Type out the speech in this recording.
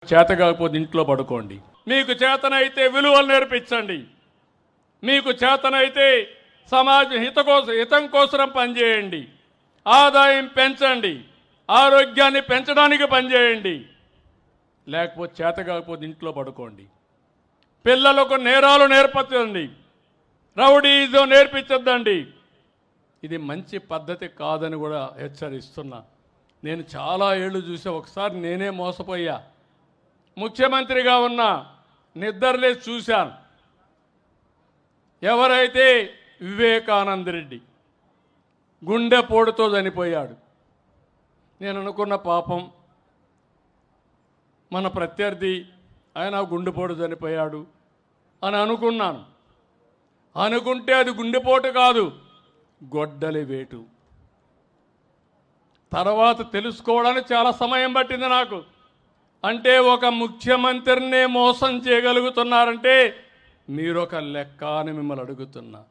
చేత కాకపోతే ఇంట్లో పడుకోండి. మీకు చేతనైతే విలువలు నేర్పించండి. మీకు చేతనైతే సమాజ హితం కోసం పనిచేయండి. ఆదాయం పెంచండి. ఆరోగ్యాన్ని పెంచడానికి పనిచేయండి. లేకపోతే చేత కాకపోతే ఇంట్లో పడుకోండి. పిల్లలకు నేరాలు నేర్పించండి. రౌడీజం నేర్పించద్దండి. ఇది మంచి పద్ధతి కాదని కూడా హెచ్చరిస్తున్నా. నేను చాలా ఏళ్ళు చూసా. ఒకసారి నేనే మోసపోయా. ముఖ్యమంత్రిగా ఉన్న నిద్రలేసి చూశాను. ఎవరైతే వివేకానంద రెడ్డి గుండెపోటుతో చనిపోయాడు. నేను అనుకున్న పాపం మన ప్రత్యర్థి ఆయన గుండెపోటు చనిపోయాడు అని అనుకున్నాను. అనుకుంటే అది గుండెపోటు కాదు, గొడ్డలి వేటు. తర్వాత తెలుసుకోవడానికి చాలా సమయం పట్టింది నాకు. అంటే ఒక ముఖ్యమంత్రినే మోసం చేయగలుగుతున్నారంటే మీరొక లెక్క అని మిమ్మల్ని అడుగుతున్నా.